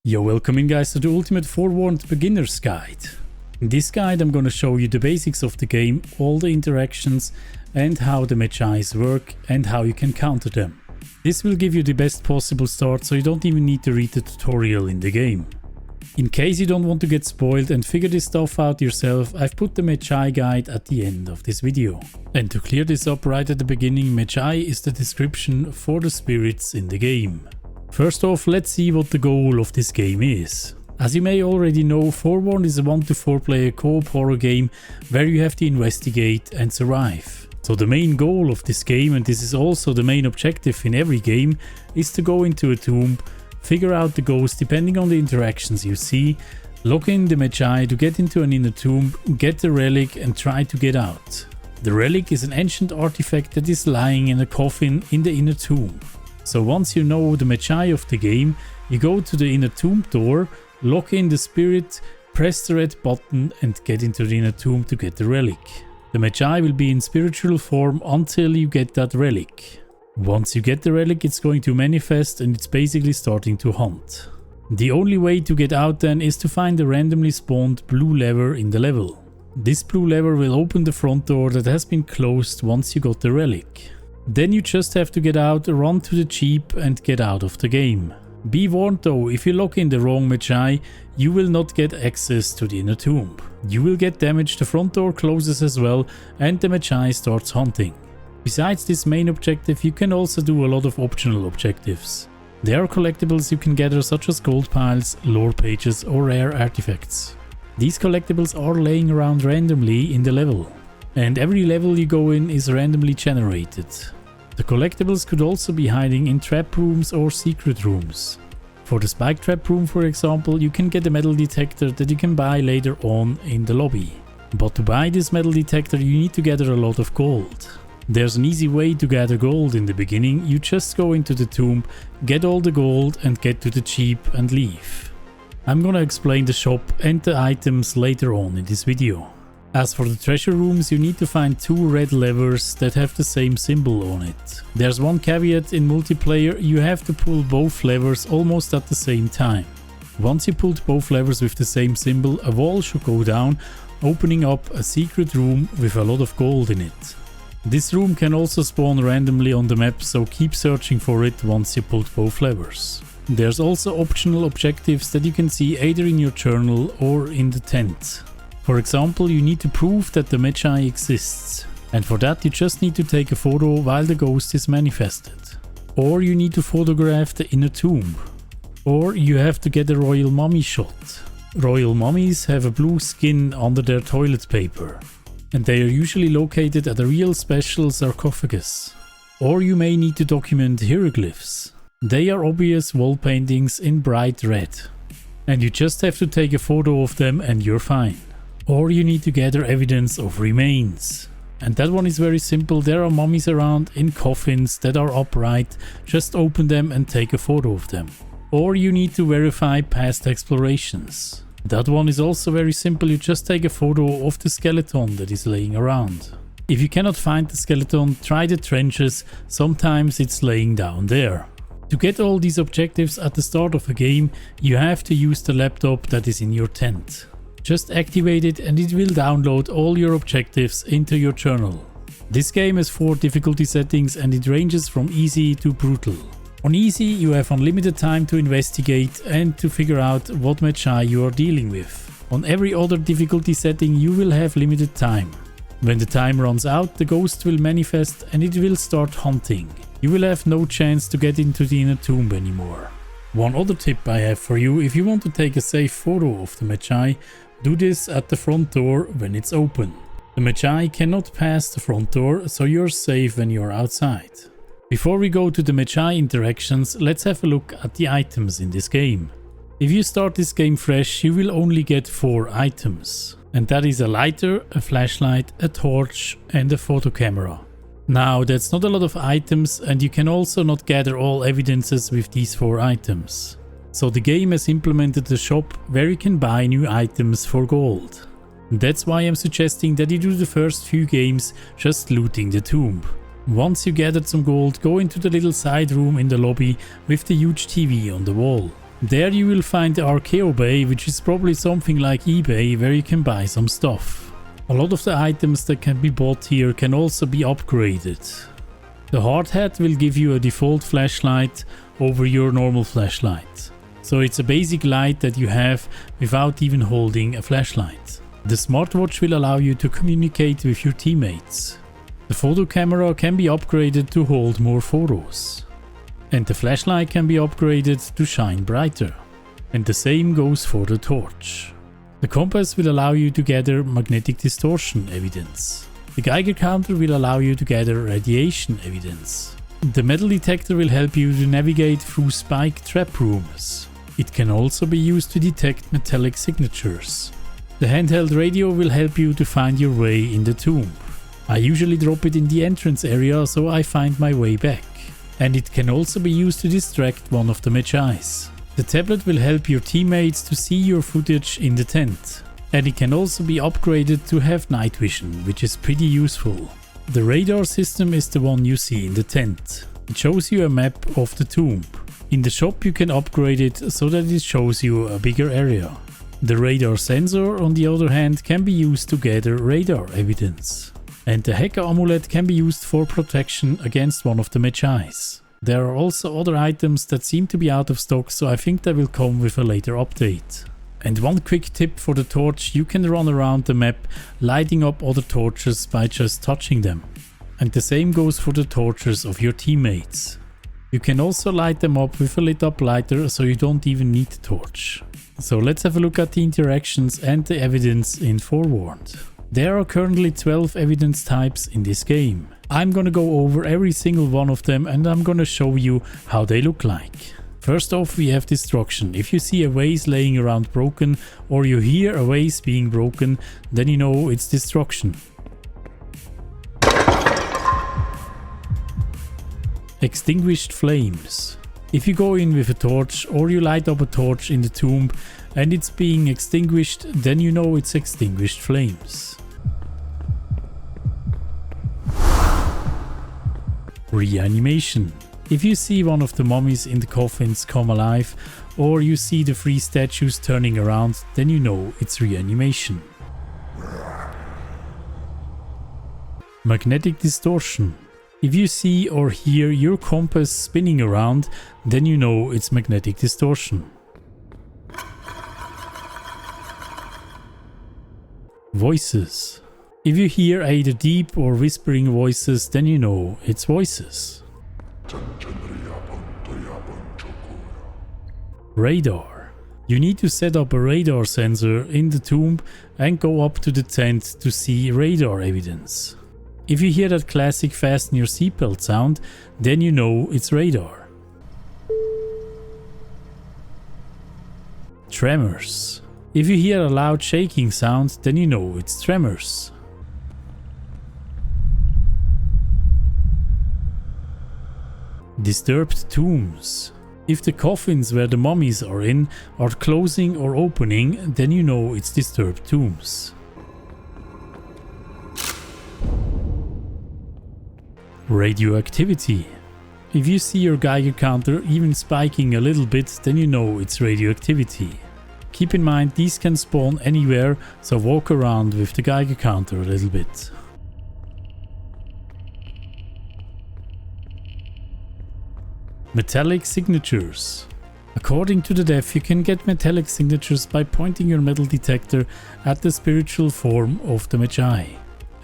Yo, welcome in guys to the ultimate Forewarned beginner's guide. In this guide I'm gonna show you the basics of the game, all the interactions and how the Mejais work and how you can counter them. This will give you the best possible start, so you don't even need to read the tutorial in the game. In case you don't want to get spoiled and figure this stuff out yourself, I've put the Mejai guide at the end of this video. And to clear this up right at the beginning, Mejai is the description for the spirits in the game. First off, let's see what the goal of this game is. As you may already know, Forewarned is a 1 to 4 player co-op horror game where you have to investigate and survive. So the main goal of this game, and this is also the main objective in every game, is to go into a tomb, figure out the ghost depending on the interactions you see, lock in the Mejai to get into an inner tomb, get the relic and try to get out. The relic is an ancient artifact that is lying in a coffin in the inner tomb. So once you know the Mejai of the game, you go to the inner tomb door, lock in the spirit, press the red button and get into the inner tomb to get the relic. The Mejai will be in spiritual form until you get that relic. Once you get the relic, it's going to manifest and it's basically starting to hunt. The only way to get out then is to find the randomly spawned blue lever in the level. This blue lever will open the front door that has been closed once you got the relic. Then you just have to get out, run to the jeep and get out of the game. Be warned though, if you lock in the wrong Mejai, you will not get access to the inner tomb. You will get damaged, the front door closes as well and the Mejai starts hunting. Besides this main objective, you can also do a lot of optional objectives. There are collectibles you can gather such as gold piles, lore pages or rare artifacts. These collectibles are laying around randomly in the level. And every level you go in is randomly generated. The collectibles could also be hiding in trap rooms or secret rooms. For the spike trap room, for example, you can get a metal detector that you can buy later on in the lobby. But to buy this metal detector you need to gather a lot of gold. There's an easy way to gather gold in the beginning. You just go into the tomb, get all the gold and get to the jeep and leave. I'm gonna explain the shop and the items later on in this video. As for the treasure rooms, you need to find 2 red levers that have the same symbol on it. There's one caveat: in multiplayer you have to pull both levers almost at the same time. Once you pulled both levers with the same symbol, a wall should go down, opening up a secret room with a lot of gold in it. This room can also spawn randomly on the map, so keep searching for it once you pulled both levers. There's also optional objectives that you can see either in your journal or in the tent. For example, you need to prove that the Mejai exists, and for that you just need to take a photo while the ghost is manifested. Or you need to photograph the inner tomb. Or you have to get a royal mummy shot. Royal mummies have a blue skin under their toilet paper, and they are usually located at a real special sarcophagus. Or you may need to document hieroglyphs. They are obvious wall paintings in bright red, and you just have to take a photo of them and you're fine. Or you need to gather evidence of remains. And that one is very simple. There are mummies around in coffins that are upright. Just open them and take a photo of them. Or you need to verify past explorations. That one is also very simple. You just take a photo of the skeleton that is laying around. If you cannot find the skeleton, try the trenches. Sometimes it's laying down there. To get all these objectives at the start of a game, you have to use the laptop that is in your tent. Just activate it and it will download all your objectives into your journal. This game has 4 difficulty settings and it ranges from easy to brutal. On easy you have unlimited time to investigate and to figure out what Mejai you are dealing with. On every other difficulty setting you will have limited time. When the time runs out, the ghost will manifest and it will start hunting. You will have no chance to get into the inner tomb anymore. One other tip I have for you: if you want to take a safe photo of the Mejai, do this at the front door when it's open. The Mejai cannot pass the front door, so you're safe when you're outside. Before we go to the Mejai interactions, let's have a look at the items in this game. If you start this game fresh, you will only get 4 items. And that is a lighter, a flashlight, a torch and a photo camera. Now that's not a lot of items, and you can also not gather all evidences with these 4 items. So the game has implemented a shop where you can buy new items for gold. That's why I'm suggesting that you do the first few games just looting the tomb. Once you gathered some gold, go into the little side room in the lobby with the huge TV on the wall. There you will find the Archeo Bay, which is probably something like eBay where you can buy some stuff. A lot of the items that can be bought here can also be upgraded. The hard hat will give you a default flashlight over your normal flashlight. So it's a basic light that you have without even holding a flashlight. The smartwatch will allow you to communicate with your teammates. The photo camera can be upgraded to hold more photos. And the flashlight can be upgraded to shine brighter. And the same goes for the torch. The compass will allow you to gather magnetic distortion evidence. The Geiger counter will allow you to gather radiation evidence. The metal detector will help you to navigate through spike trap rooms. It can also be used to detect metallic signatures. The handheld radio will help you to find your way in the tomb. I usually drop it in the entrance area so I find my way back. And it can also be used to distract one of the Mejais. The tablet will help your teammates to see your footage in the tent. And it can also be upgraded to have night vision, which is pretty useful. The radar system is the one you see in the tent. It shows you a map of the tomb. In the shop you can upgrade it so that it shows you a bigger area. The radar sensor, on the other hand, can be used to gather radar evidence. And the hacker amulet can be used for protection against one of the Mejais. There are also other items that seem to be out of stock, so I think they will come with a later update. And one quick tip for the torch: you can run around the map lighting up other torches by just touching them. And the same goes for the torches of your teammates. You can also light them up with a lit up lighter, so you don't even need the torch. So let's have a look at the interactions and the evidence in Forewarned. There are currently 12 evidence types in this game. I'm gonna go over every single one of them and I'm gonna show you how they look like. First off, we have destruction. If you see a vase laying around broken, or you hear a vase being broken, then you know it's destruction. Extinguished flames. If you go in with a torch or you light up a torch in the tomb and it's being extinguished, then you know it's extinguished flames. Reanimation. If you see one of the mummies in the coffins come alive, or you see the 3 statues turning around, then you know it's reanimation. Magnetic distortion. If you see or hear your compass spinning around, then you know it's magnetic distortion. Voices. If you hear either deep or whispering voices, then you know it's voices. Radar. You need to set up a radar sensor in the tomb and go up to the tent to see radar evidence. If you hear that classic fasten your seatbelt sound, then you know it's radar. Tremors. If you hear a loud shaking sound, then you know it's tremors. Disturbed tombs. If the coffins where the mummies are in are closing or opening, then you know it's disturbed tombs. Radioactivity. If you see your Geiger counter even spiking a little bit, then you know it's radioactivity. Keep in mind these can spawn anywhere, so walk around with the Geiger counter a little bit. Metallic signatures. According to the dev, you can get metallic signatures by pointing your metal detector at the spiritual form of the Mejai.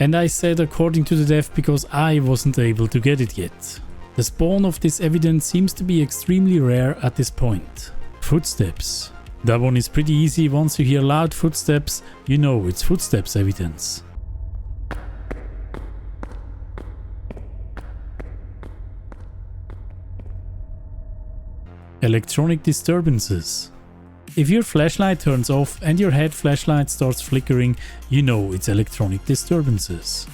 And I said according to the dev because I wasn't able to get it yet. The spawn of this evidence seems to be extremely rare at this point. Footsteps. That one is pretty easy. Once you hear loud footsteps, you know it's footsteps evidence. Electronic disturbances. If your flashlight turns off and your head flashlight starts flickering, you know it's electronic disturbances.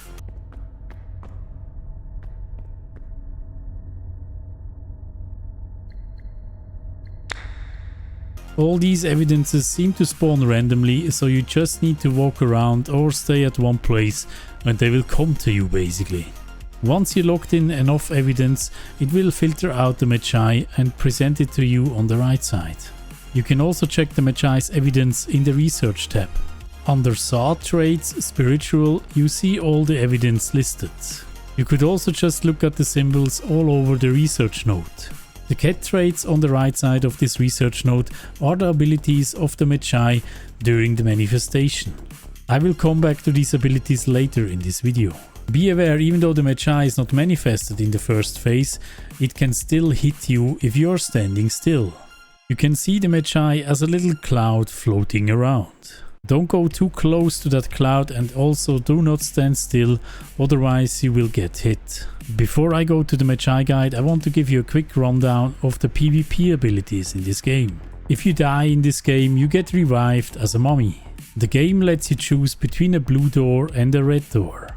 All these evidences seem to spawn randomly, so you just need to walk around or stay at one place and they will come to you basically. Once you locked in enough evidence, it will filter out the Mejai and present it to you on the right side. You can also check the Mejai's evidence in the Research tab. Under Saw Traits Spiritual, you see all the evidence listed. You could also just look at the symbols all over the Research node. The cat traits on the right side of this Research node are the abilities of the Mejai during the manifestation. I will come back to these abilities later in this video. Be aware, even though the Mejai is not manifested in the first phase, it can still hit you if you are standing still. You can see the Mejai as a little cloud floating around. Don't go too close to that cloud, and also do not stand still, otherwise you will get hit. Before I go to the Mejai guide, I want to give you a quick rundown of the PvP abilities in this game. If you die in this game, you get revived as a mummy. The game lets you choose between a blue door and a red door.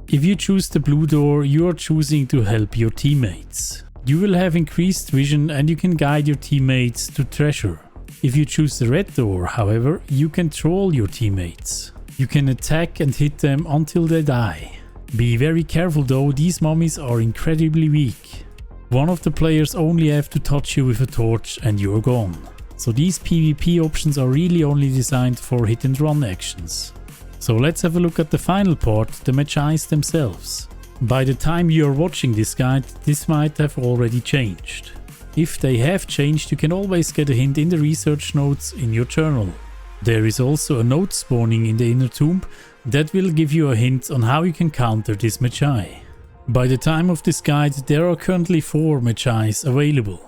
If you choose the blue door, you are choosing to help your teammates. You will have increased vision and you can guide your teammates to treasure. If you choose the red door, however, you can troll your teammates. You can attack and hit them until they die. Be very careful though, these mummies are incredibly weak. One of the players only have to touch you with a torch and you're gone. So these PvP options are really only designed for hit and run actions. So let's have a look at the final part, the Mejais themselves. By the time you are watching this guide, this might have already changed. If they have changed, you can always get a hint in the research notes in your journal. There is also a note spawning in the inner tomb that will give you a hint on how you can counter this Mejai. By the time of this guide, there are currently 4 Mejais available.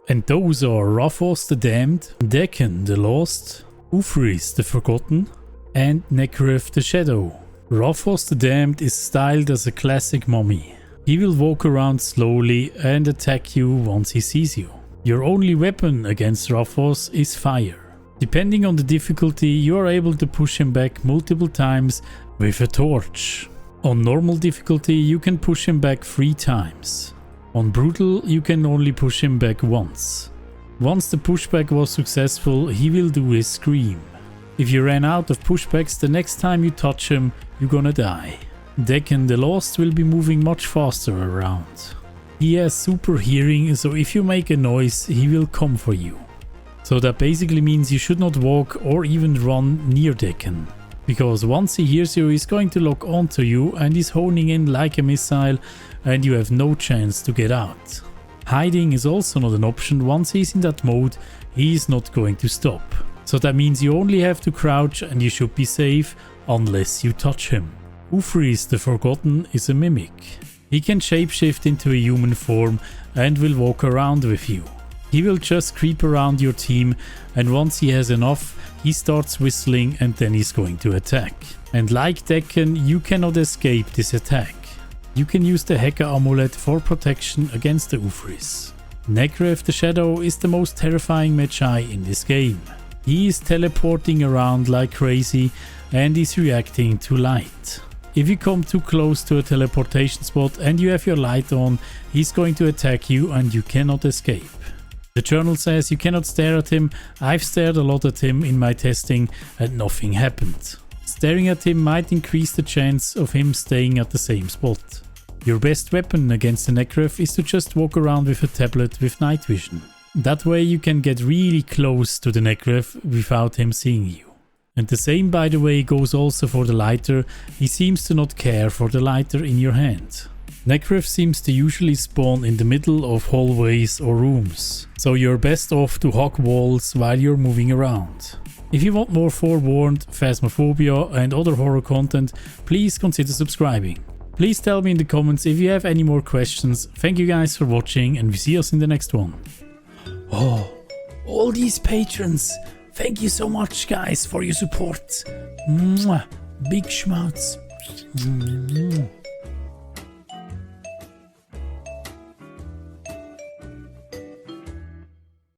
And those are Raphos the Damned, Dekan the Lost, Ufris the Forgotten, and Nekref the Shadow. Raphos the Damned is styled as a classic mummy. He will walk around slowly and attack you once he sees you. Your only weapon against Raphos is fire. Depending on the difficulty, you are able to push him back multiple times with a torch. On normal difficulty, you can push him back 3 times. On brutal, you can only push him back once. Once the pushback was successful, he will do his scream. If you ran out of pushbacks, the next time you touch him, you're gonna die. Dekan the Lost will be moving much faster around. He has super hearing, so if you make a noise, he will come for you. So that basically means you should not walk or even run near Dekan. Because once he hears you, he's going to lock onto you and he's honing in like a missile and you have no chance to get out. Hiding is also not an option. Once he's in that mode, he is not going to stop. So that means you only have to crouch and you should be safe unless you touch him. Ufris the Forgotten is a mimic. He can shapeshift into a human form and will walk around with you. He will just creep around your team, and once he has enough, he starts whistling and then he's going to attack. And like Dekan, you cannot escape this attack. You can use the Hacker Amulet for protection against the Ufris. Nekref the Shadow is the most terrifying Mejai in this game. He is teleporting around like crazy and is reacting to light. If you come too close to a teleportation spot and you have your light on, he's going to attack you and you cannot escape. The journal says you cannot stare at him. I've stared a lot at him in my testing and nothing happened. Staring at him might increase the chance of him staying at the same spot. Your best weapon against the Nekref is to just walk around with a tablet with night vision. That way you can get really close to the Nekref without him seeing you. And the same, by the way, goes also for the lighter. He seems to not care for the lighter in your hand. Nekref seems to usually spawn in the middle of hallways or rooms, so you're best off to hug walls while you're moving around. If you want more Forewarned, Phasmophobia and other horror content, please consider subscribing. Please tell me in the comments if you have any more questions. Thank you guys for watching and we see us in the next one. Oh, all these patrons! Thank you so much guys for your support. Mwah. Big schmouts.